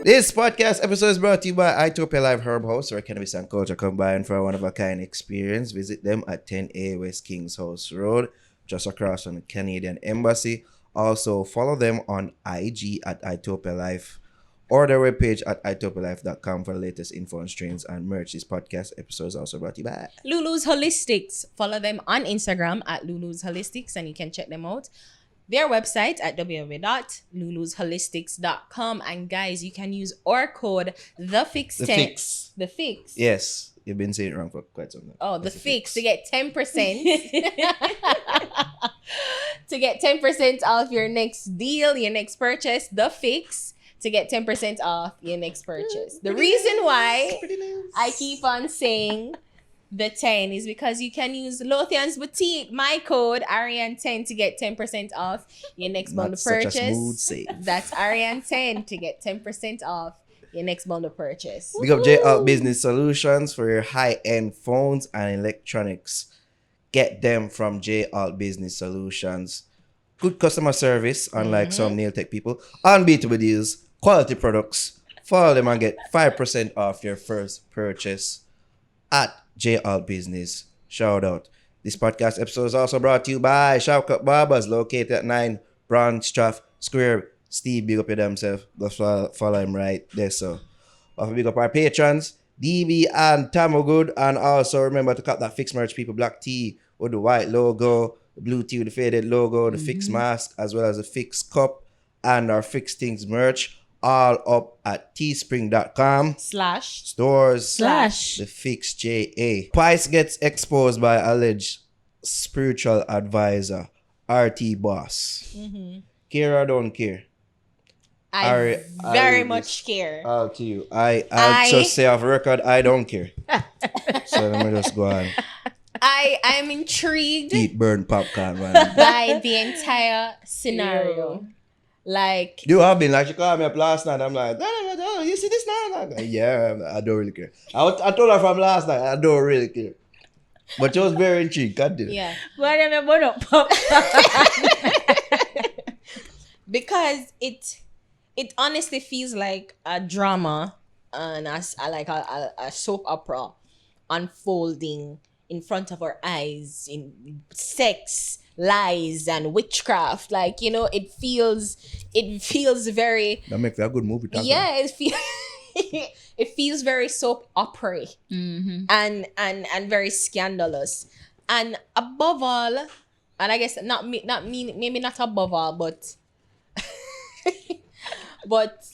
This podcast episode is brought to you by Obeah Live Herb House, where cannabis and culture combine for a one-of-a-kind experience. Visit them at 10A West Kings House Road, just across from the Canadian Embassy. Also, follow them on IG at Obeah Life or their webpage at itopialife.com for the latest info on strains and merch. This podcast episode is also brought to you by Lulu's Holistics. Follow them on Instagram at Lulu's Holistics and you can check them out. Their website at www.lulusholistics.com. And guys, you can use our code TheFix10. The Fix. Yes, you've been saying it wrong for quite some time. Oh, the Fix to get 10%. To get 10% off your next deal, your next purchase. The Fix to get 10% off your next purchase. The reason why I keep on saying the 10 is because you can use Lothian's Boutique, my code Ariane10 to get 10% off your next bundle purchase. Such a smooth save. That's Ariane10 to get 10% off your next bundle purchase. Big up J Business Solutions for your high-end phones and electronics. Get them from J Business Solutions. Good customer service, unlike some nail tech people. Unbeatable deals, quality products. Follow them and get 5% off your first purchase at J Business. Shout out. This podcast episode is also brought to you by Shawcut Barbers, located at 9 Brandstraff Square. Steve, big up your damn self. Go follow him right there. So, also big up our patrons, DB and Tamogood. And also remember to cut that Fix merch, people. Black tee with the white logo, the blue tee with the faded logo, the Fix mask, as well as the Fix cup and our Fix Things merch. All up at teespring.com / stores / the Fix JA. Pice gets exposed by alleged spiritual advisor RT Boss. Care or don't care? I very much care. I'll tell you. I'll just say off record, I don't care. So let me just go on. I'm intrigued. Eat burn popcorn, man. By the entire scenario. Like, You have been like, she called me up last night. I'm like, no, you see this now? I'm like, yeah, I don't really care. I told her from last night, I don't really care. But she was very intrigued. God did it. yeah. Why don't you up pop? Because it honestly feels like a drama and a soap opera unfolding in front of our eyes, in sex, lies, and witchcraft. Like, you know, it feels very, That makes a good movie. it feels very soap opera and very scandalous. And above all, and I guess maybe not above all, but but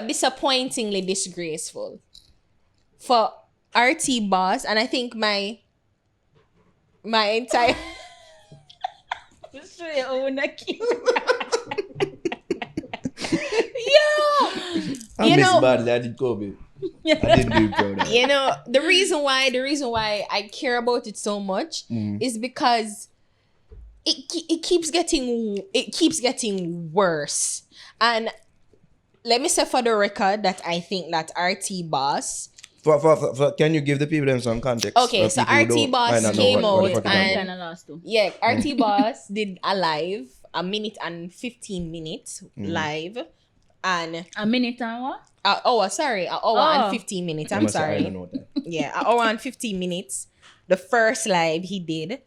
disappointingly disgraceful for RT Boss. And I think my entire I miss badly. I did COVID. I didn't do COVID. You know, the reason why I care about it so much is because it keeps getting worse. And let me say for the record that I think that RT Boss. Can you give the people them some context? Okay, so RT Boss came out and RT Boss did a live, 1 and 15 minutes live, and a minute and what? an hour and 15 minutes. I'm sorry. I don't know that. Yeah, an hour and 15 minutes. The first live he did,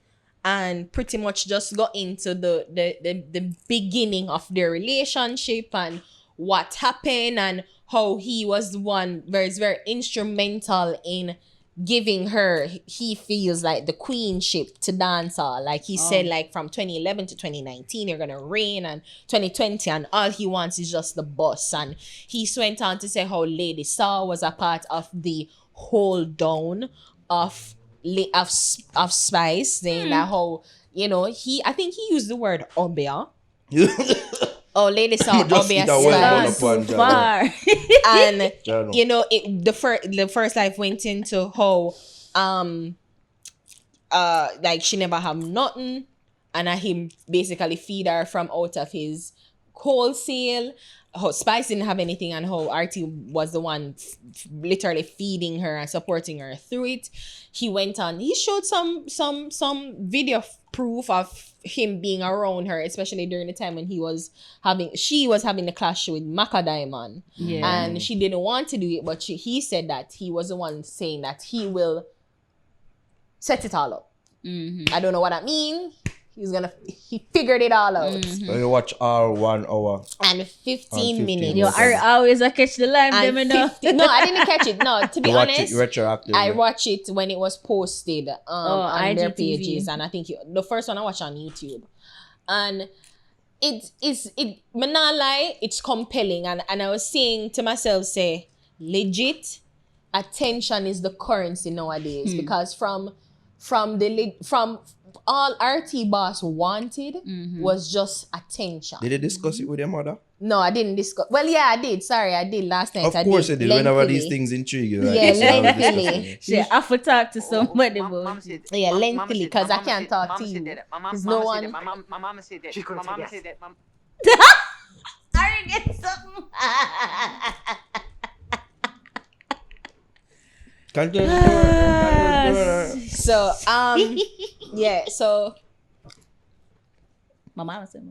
and pretty much just got into the beginning of their relationship and what happened and how he was the one very instrumental in giving her, he feels like, the queenship to dancehall. Like he said, like from 2011 to 2019 you're gonna reign, and 2020 and all he wants is just the boss. And he went on to say how Lady Saw was a part of the hold down of Spice, saying that how, you know, I think he used the word Obeah. Oh, Lady Saw Obeah far. And you know, the first life went into how like she never have nothing, and him basically feed her from out of his wholesale. How Spice didn't have anything, and how RT was the one literally feeding her and supporting her through it. He went on. He showed some video proof of him being around her, especially during the time when she was having the clash with Maka Diamond, and she didn't want to do it, but he said that he was the one saying that he will set it all up. I don't know what that means. He figured it all out. So you watch all 1 hour. And 15 minutes. Yo, I always catch the live, them enough. No, I didn't catch it. No, to be honest, Watch it retroactively. I watched it when it was posted on their IGTV. pages, and I think the first one I watched on YouTube, and me not lie, it's compelling, and I was saying to myself, say, legit, attention is the currency nowadays, because from all RT Boss wanted was just attention. Did you discuss it with your mother? No, I didn't discuss. Well, yeah, I did. Sorry, I did last night. Of course you did. Whenever lengthily. these things intrigue you. Right? Yeah, You always lengthily. discuss it. Shit, I have to talk to somebody about it. Yeah, lengthily, because I can't talk to you. There's no one. My mama said that. My mama said that. I get something. Continue. So, yeah, so. My mama said,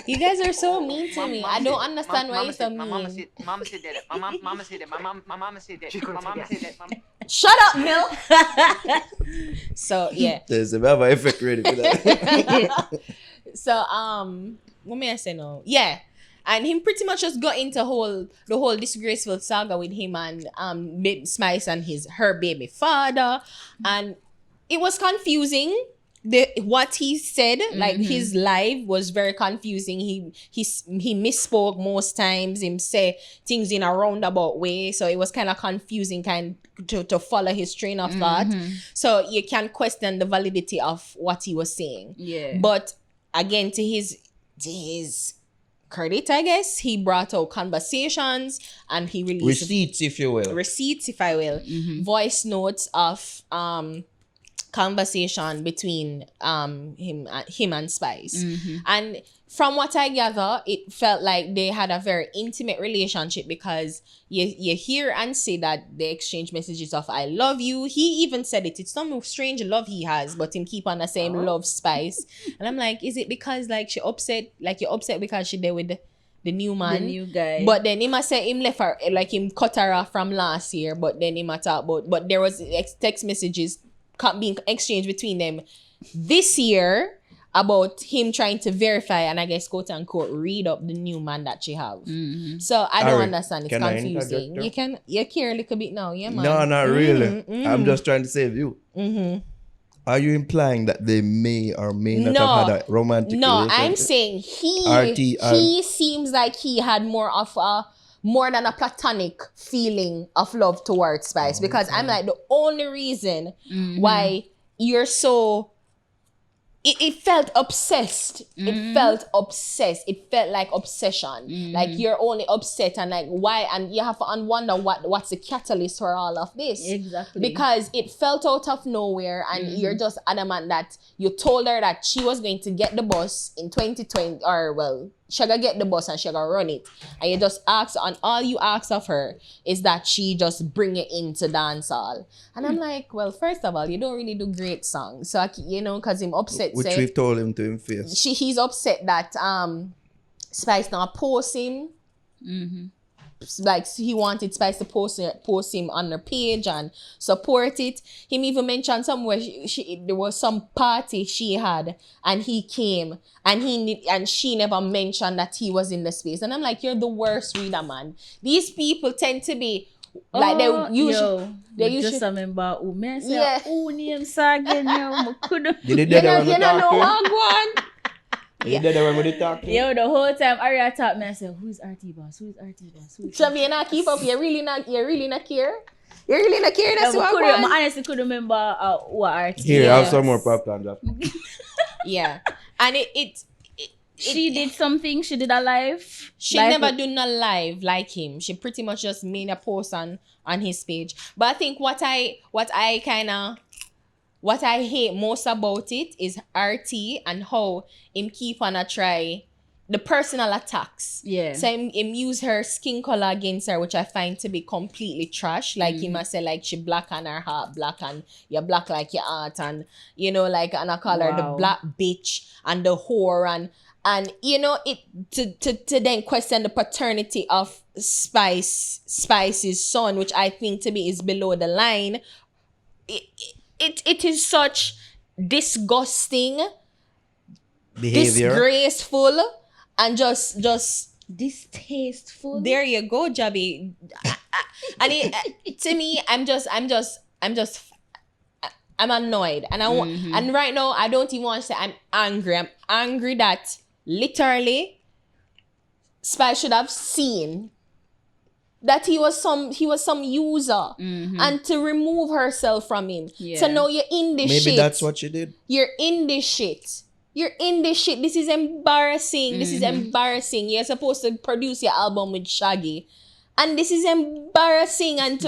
You guys are so mean to me. I don't understand why you're so My mama mean. said that. My mama said that. My mama said that. My mama said that. Shut up, Milk. So, yeah. There's a bit of an effect ready for that. So, what may I say now? Yeah. And him pretty much just got into the whole disgraceful saga with him and Spice and her baby father. And it was confusing. What he said, like his live was very confusing. He misspoke most times. Him say things in a roundabout way, so it was kind of confusing, to follow his train of thought. So you can question the validity of what he was saying. Yeah. But again, to his credit, I guess, he brought out conversations and he released Receipts, if you will. receipts, if I will, voice notes of conversation between him and Spice. And from what I gather, it felt like they had a very intimate relationship, because you hear and say that they exchange messages of "I love you." He even said it. It's some strange love he has, but him keep on the same love Spice. And I'm like, is it because like you're upset because she there with the new man, The new guy. but then he must say him left her, like him cut her off from last year, but then he might talk about, but there was text messages being exchanged between them this year about him trying to verify and I guess quote unquote read up the new man that she have. So I don't Ari, understand. It's can I confusing. interject You care a little bit now, yeah, man. No, not really. I'm just trying to save you. Are you implying that they may or may not have had a romantic No, relationship? I'm saying RT he seems like he had more than a platonic feeling of love towards Spice, because I'm like, the only reason why you're so it felt obsessed. It felt obsessed. It felt like obsession. Like you're only upset and like why, and you have to wonder what's the catalyst for all of this. Exactly. Because it felt out of nowhere, and you're just adamant that you told her that she was going to get the bus in 2020, or well, she gonna get the bus and she gonna run it. And you just ask, and all you ask of her is that she just bring it into dancehall. And I'm like, well, first of all, you don't really do great songs. So, because him upset. Which we've told him to his face. He's upset that Spice now post him. Like he wanted Spice to post him on her page and support it. Him even mentioned somewhere there was some party she had and he came and she never mentioned that he was in the space. And I'm like, you're the worst reader, man. These people tend to be like they usually just remember who me say, Yeah. who name Sagan, yo, couldn't. You did that when we know talk to him? one. You did that when we talk to him? Yo, the whole time Aria talk me, I say, who's RT Boss? Who's RT Boss? Who's So you not keep up. You really not care. You really not care. That's what I I want. honestly couldn't remember what RT. Here, Yeah. have some more popcorn. Just. Yeah, and She did something. She did a live. she Live never with- do not live like him. She pretty much just made a post on his page. But I think what I kind of what I hate most about it is RT and how him keep on a try the personal attacks. Yeah. So him use her skin color against her, which I find to be completely trash. Like he must say like she black and her heart black and you're black like your aunt, and you know, like, and I call her the Wow. black bitch and the whore, and you know, it to then question the paternity of Spice's son, which I think to me is below the line. It is such disgusting, Behavior. disgraceful, and just Distasteful. there you go, Jabby. And to me, I'm annoyed, and I want, and right now I don't even want to say I'm angry. I'm angry that literally Spice should have seen that he was some user, and to remove herself from him. Yeah. So now you're in this shit. Maybe that's what she did. You're in this shit. You're in this shit. This is embarrassing. This is embarrassing. You're supposed to produce your album with Shaggy. And this is embarrassing. And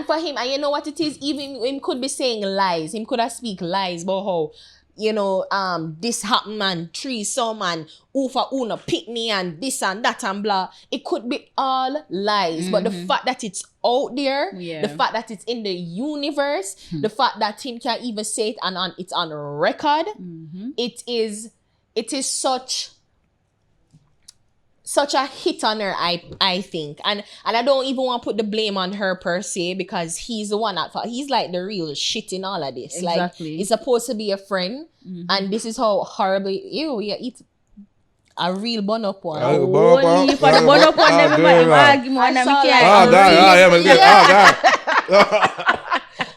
for him, and you know what it is? Even him could be saying lies. Him could have speak lies about how, you know, this happened, man, threesome, and Ufa Una pick me, and this and that and blah. It could be all lies. But the fact that it's out there, Yeah. the fact that it's in the universe, the fact that him can even say it and it's on record, it is such a hit on her, I think. And I don't even want to put the blame on her per se, because he's the one at fault. He's like the real shit in all of this. Exactly. Like, he's supposed to be a friend, and this is how horribly you eat a real bun up one. Only for the bun up one, everybody argue more than me care. Oh, God. Oh, yeah, man. Oh, God.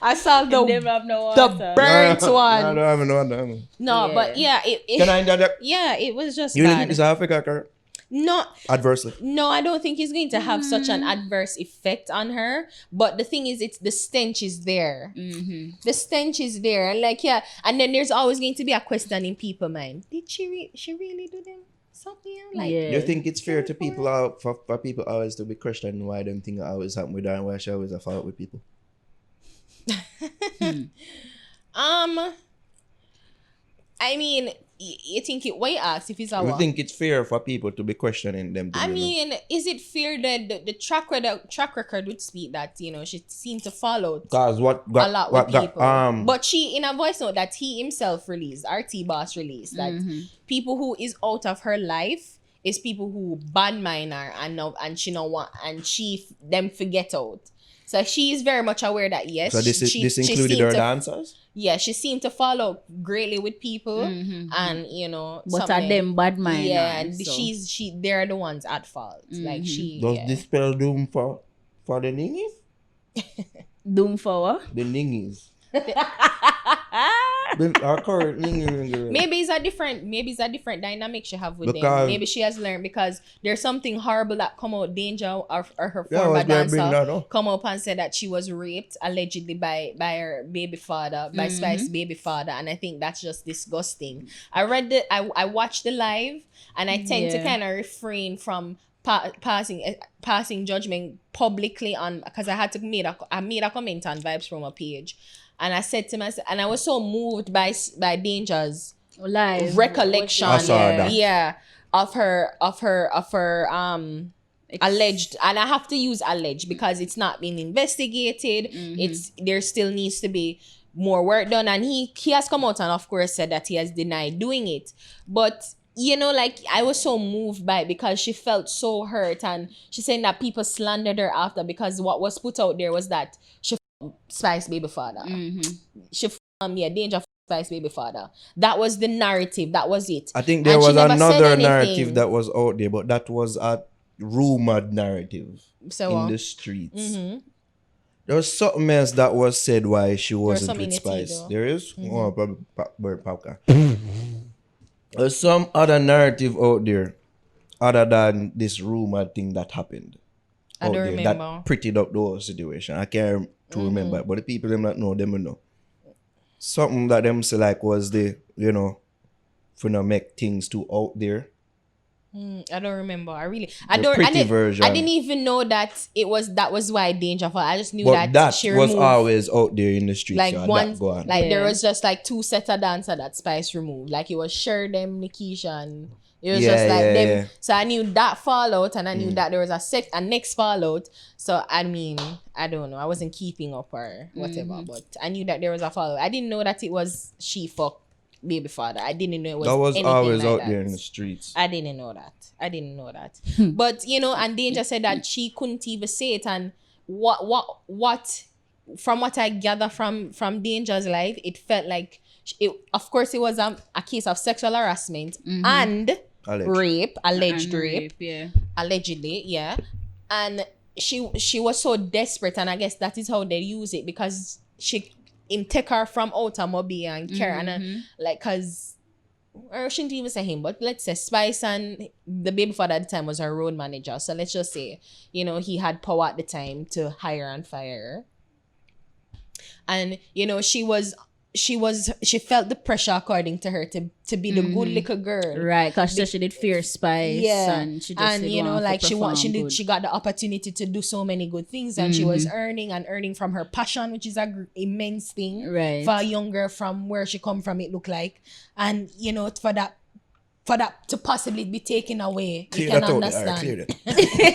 I saw Never the have no water. burnt I one. don't have no one. No, Yeah. but yeah, Can I do that? yeah, it was just You bad. think it's Africa, Kurt? No, Adversely. no, I don't think it's going to have such an adverse effect on her. But the thing is, it's the stench is there. The stench is there, and like, yeah, and then there's always going to be a question in people's mind: did she really do them something? Like, Yeah. Do you think it's fair to people for people always to be questioning why them things always happen with her and why she always a fault with people? I mean, you think it? What you ask if it's a You what? think it's fair for people to be questioning them? I mean, is it fair that the track record would speak that, you know, she seemed to follow Cause what a got lot what with got people. But she, in a voice note that he himself released, RT Boss released, that people who is out of her life is people who bad mind her and she don't want, and them forget out. So she is very much aware that yes, so this she included seemed her to- dancers? Yeah, she seemed to follow greatly with people, and you know, But at something- them bad mind. yeah, now, and so. they're the ones at fault. Like she, Does yeah. this spell doom for the ningies? Doom for what? The ningies. Our current ningies. Maybe it's a different dynamic she have with them. Because- Maybe she has learned, because there's something horrible that come out. Danger or her Yeah, I former was gonna bring that dancer up. come up and said that she was raped allegedly by her baby father, by Spice's baby father, and I think that's just disgusting. I watched the live, and I tend to Yeah. kind of refrain from passing judgment publicly on, because I had to made a comment on Vibes from a page. And I said to myself, and I was so moved by Danger's Live. recollection, I saw that. yeah, of her alleged, and I have to use alleged because it's not been investigated. There still needs to be more work done, and he has come out and of course said that he has denied doing it. But you know, like, I was so moved by it because she felt so hurt, and she saying that people slandered her after, because what was put out there was that she Spice baby father. She Danger Spice baby father. That was the narrative. That was it. I think there And she was never said another anything. narrative that was out there, but that was a rumored narrative So in the streets. There was something else that was said why she wasn't some with in it, Spice. though. There is? Oh, probably bird popcorn. There's some other narrative out there other than this rumored thing that happened. I out don't there remember. That prettied up the whole situation. I can't to remember, but the people them that know, them will know. Something that them say like was the, you know, for not make things too out there. I don't remember. I The don't. pretty version. I didn't even know that that was why Danger fell. I just knew But that she was removed. always out there in the streets. Like So one, that go on. like there Yeah. was just like 2 sets of dancer that Spice removed. Like it was Sherdem, Nikisha, and it was Yeah, just like yeah, them. yeah. So I knew that fallout, and I knew that there was a next fallout. So I mean, I don't know. I wasn't keeping up or whatever, but I knew that there was a fallout. I didn't know that it was she fucked baby father. I didn't know it was. That was anything always like out that. there in the streets. I didn't know that. But and Danger said that she couldn't even say it. And what from what I gather from Danger's life, it felt like of course it was a case of sexual harassment and Alleged. alleged rape, Yeah. allegedly, yeah. And she was so desperate, and I guess that is how they use it, because him take her from out of Obeah and care, and like, cause I shouldn't even say him, but let's say Spice and the baby father at the time was her road manager. So let's just say, he had power at the time to hire and fire her. And she felt the pressure, according to her, to be the good little girl. Right, because she did fear Spice. Yeah, And she just did want to like perform she good. got the opportunity to do so many good things, and she was earning from her passion, which is a immense thing, Right. for a young girl from where she come from. It looked like, and for that to possibly be taken away, Clear you can that out there. understand. Clear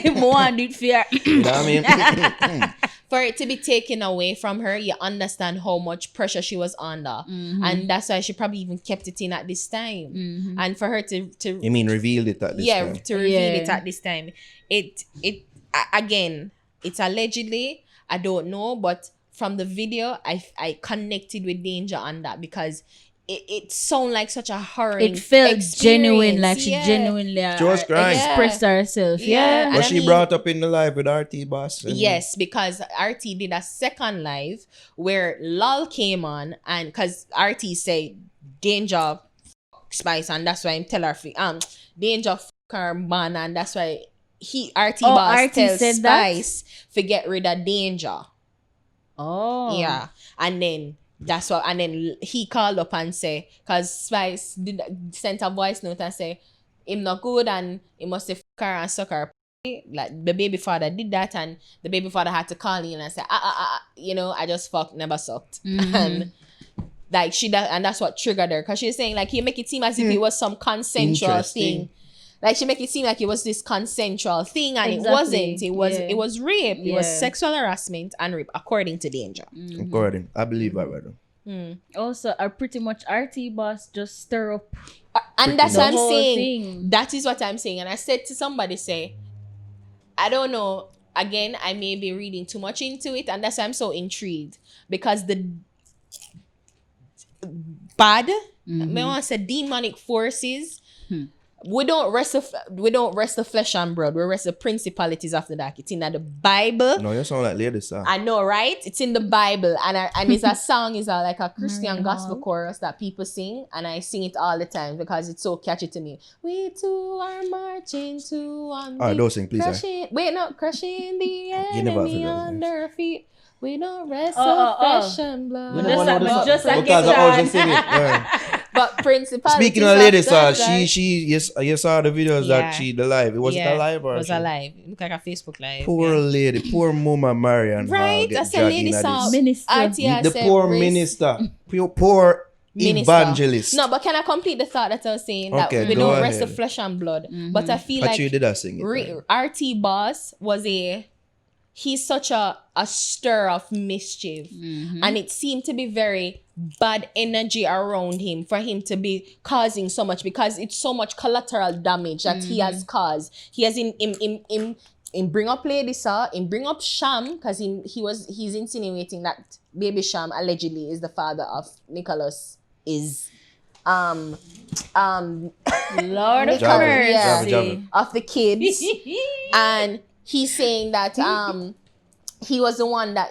that. More on it fear. You know what I mean? For it to be taken away from her, you understand how much pressure she was under, and that's why she probably even kept it in at this time. And for her to You mean revealed it at this time? to reveal Yeah. it at this time, again, it's allegedly, I don't know, but from the video, I connected with Danger on that, because it sounded like such a horrid It felt experience. genuine, like she Yeah. genuinely She was crying. expressed herself. Yeah. Yeah. And Was I she mean- brought up in the live with RT Boss? And- Yes, because RT did a second live where Lol came on, and because RT say Danger fuck Spice, and that's why him tell her Danger fuck her man, and that's why RT Oh, Boss RT tells said that? Spice to get rid of Danger. Oh. Yeah, and then that's what, and then he called up and say, because Spice sent a voice note and say him not good, and he must have fuck her and suck her. Like the baby father did that, and the baby father had to call in and say, I just fucked, never sucked. And like and that's what triggered her, because she's saying like he make it seem as if it was some consensual Interesting. thing. Like she make it seem like it was this consensual thing, and Exactly. it wasn't. Yeah. It was rape. It was Yeah. sexual harassment and rape, according to Danger. According. I believe that, brother. Also, pretty much RT Boss just stir up And that's the what I'm whole saying. thing. That is what I'm saying. And I said to somebody, I don't know. Again, I may be reading too much into it, and that's why I'm so intrigued, because the bad, I want to say demonic forces. We don't rest the flesh and blood. We rest the principalities of the dark. It's in the Bible. No, you sound like lady, sir. I know, right? It's in the Bible, and it's a song, is like a Christian gospel chorus that people sing, and I sing it all the time because it's so catchy to me. We too are marching to one. Alright, don't sing, please. Crushing the You never have enemy to do that, under our feet. We don't rest Oh, of oh. flesh and blood. We just- but just a Because I guitar. was singing. Yeah. But principalities. Speaking of lady, sir, dark, you saw the videos Yeah. that she the live. Was it a live or It was she- a live. It looked like a Facebook live. Poor lady, poor Mama Marian. Right? That's a lady song. Minister. RTI The said poor race- minister, poor Minister. evangelist. No, but can I complete the thought that I was saying? That Okay, we go don't rest ahead. of flesh and blood. But I feel Actually, like did I sing it? right? RT Boss he's such a stir of mischief. And it seemed to be very bad energy around him for him to be causing so much, because it's so much collateral damage that he has caused. He has in bring up Lady Saw, in bring up Sham, because he's insinuating that baby Sham allegedly is the father of Nicholas Lord of Jabba, mercy. Jabba. of the kids. And he's saying that he was the one that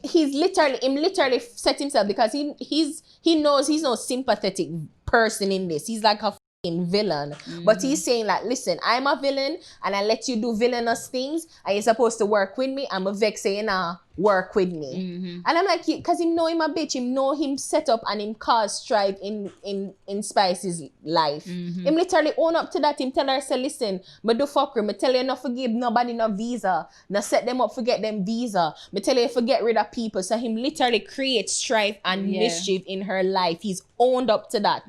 he's literally set himself, because he knows he's no sympathetic person in this. He's like a villain. But he's saying like, listen, I'm a villain and I let you do villainous things and you're supposed to work with me. I'm a vex saying, work with me. And I'm like, because him know him a bitch, him know him set up and him cause strife in Spice's life. Him literally own up to that. Him tell her, say, listen, me do fuckery. Me tell you not forgive nobody no visa. Not set them up, forget them visa. Me tell you forget rid of people. So him literally creates strife and mischief in her life. He's owned up to that.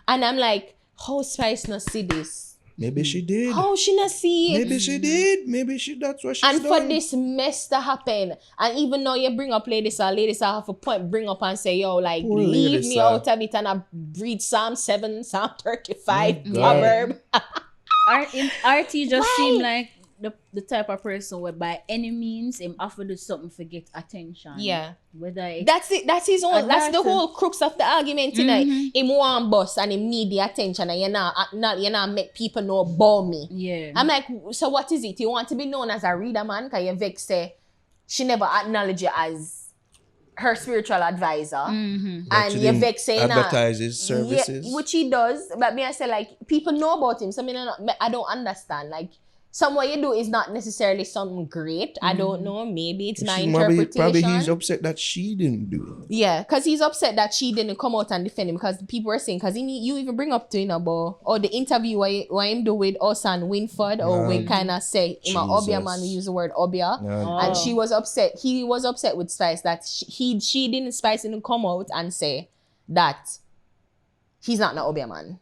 And I'm like, how Spice not see this? Maybe she did. How she not see it? Maybe she did. Maybe that's what she's and done. for this mess to happen, and even though you bring up ladies have a point, bring up and say, yo, like, Poor leave ladies, me out of it, and I read Psalm 7, Psalm 35, God. proverb. RT just seem like the type of person where by any means him offer do something for get attention. Yeah. Whether it's That's it. That's his own. That's the whole crux of the argument tonight. Him want boss and him need the attention, and you not make people know about me. Yeah. I'm like, so what is it? You want to be known as a reader man? Cause you vex say she never acknowledge you as her spiritual advisor, and you vex saying advertises services, which he does. But me, I say like people know about him, so I don't understand. Like, some what you do is not necessarily something great. I don't know. Maybe it's my interpretation. Probably he's upset that she didn't do it. Yeah, because he's upset that she didn't come out and defend him, because people were saying, because you even bring up to him about, or the interview what him do with us and Winford, or we kind of say, him an Obeah man, we use the word Obeah. And she was upset. He was upset with Spice that she didn't, Spice didn't come out and say that he's not an Obeah man.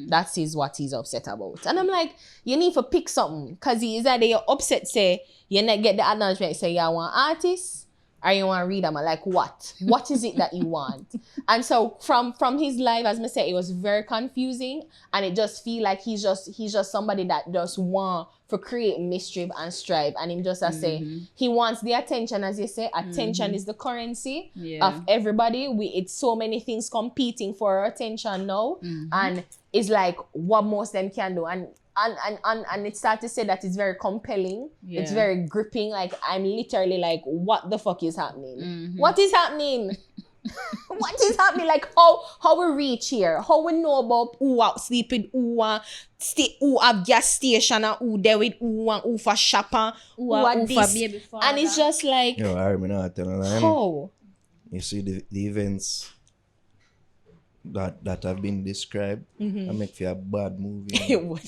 That is what he's upset about. And I'm like, you need to pick something. Because he is either you're upset, say, you not get the acknowledgement, say, you want artists or you want reader man. Like, what? What is it that you want? And so from his life, as I said, it was very confusing. And it just feel like he's just somebody that just want for create mischief and strife. And him just say, he wants the attention, as you say. Attention is the currency of everybody. It's so many things competing for our attention now. And it's like what most them can do. And it started to say that it's very compelling. It's very gripping. Like, I'm literally like, what the fuck is happening? What is happening? What is happening? Like, how we reach here? How we know about who out sleeping, who have gas station, and who there with who for shopping, who are this, and it's just like, I remember telling them. How? You see the events that have been described, I make for a bad movie. It would.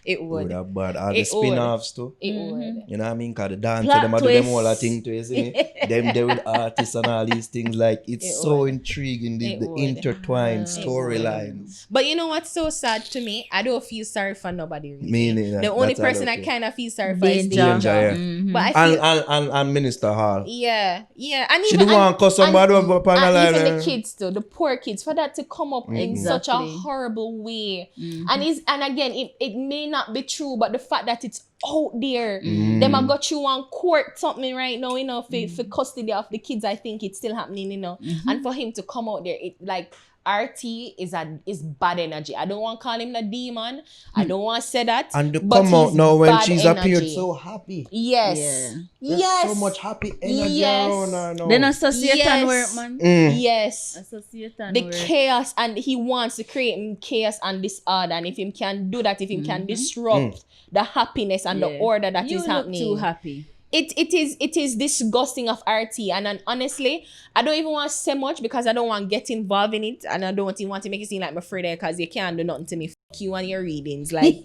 It would. Have bad. All the spin-offs too. It would. You know what I mean? Because the dance, Plot them I do them all a twist. thing to, you see me? Them there with artists and all these things. Like, it's so intriguing, the would. intertwined storylines. But you know what's so sad to me? I don't feel sorry for nobody. Really. Meaning, the only that's all person I okay. kind of feel sorry for is Danger. Danger. Yeah. But I feel, And Minister Hall. yeah, and She even, didn't want to cuss somebody up on the and line. even the kids too, the poor kids, for that to come up in such a Exactly. horrible way. And again, it may not be true, but the fact that it's out there, them I got you on court something right now, you know, for custody of the kids. I think it's still happening, you know. And for him to come out there, it like RT is bad energy. I don't want to call him the demon. I don't want to say that. And to but come out he's now when bad she's energy. appeared so happy. Yes. Yeah. There's Yes. so much happy energy Yes. around her now. Then associate and Yes. work, man. Yes. Associate and The work. chaos, and he wants to create chaos and disorder, and if him can do that, if him can disrupt the happiness and the Yeah. order that You is look happening, too happy. it is disgusting of RT. And honestly, I don't even want to say much because I don't want to get involved in it, and I don't even want to make it seem like I'm afraid because you can't do nothing to me. Fuck you and your readings, like.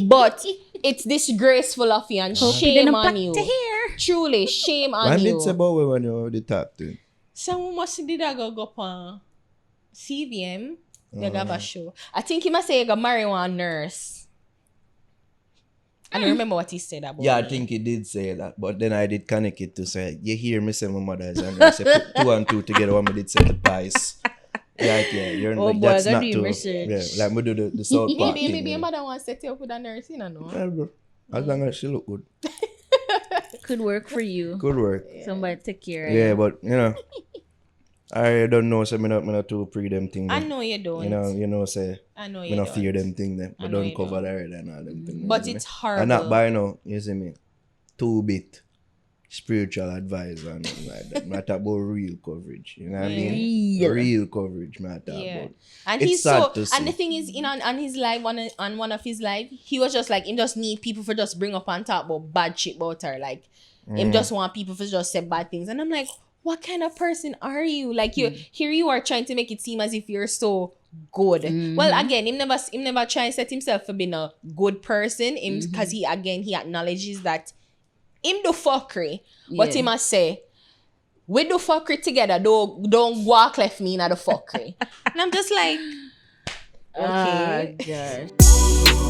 But it's disgraceful of you, and shame on you. Truly, shame on When you. did say about when you the top to? Someone must did I go up on CVM. You have a show. I think he must say you got marry one nurse. I don't remember what he said about Yeah, I me. think he did say that, but then I did connect it to say, you hear me say my mother is and I say put 2 and 2 together when we did say the Pice. You're Oh like, boy, that's I not do too. research. Yeah, like we do the South Park Maybe thing. your mother wants to set you up with a nurse, you know. Yeah, bro. As long as she look good. Could work for you. Good work. Somebody take care of Yeah, you. but you know, I don't know, so me not too pre them thing. I them. know you don't. You know, say I know me you not don't. fear them thing them. I But know don't you cover don't. the area and all them things. But you see it's me? horrible. And not by now, you see me. 2 bit. spiritual advisor and nothing like that. I talk about real coverage. You know what I mean? Real coverage, I talk about. And It's he's sad so, to see. and the thing is, on his live, on one of his live, he was just like, him just need people for just bring up and talk about bad shit about her. Like, him just want people for just say bad things. And I'm like, what kind of person are you? Like, here you are trying to make it seem as if you're so good. Well, again, him never try and set himself for being a good person. Because he acknowledges that him do fuckery. But he must say, we do fuckery together. Don't walk left me in the fuckery. And I'm just like, okay. gosh.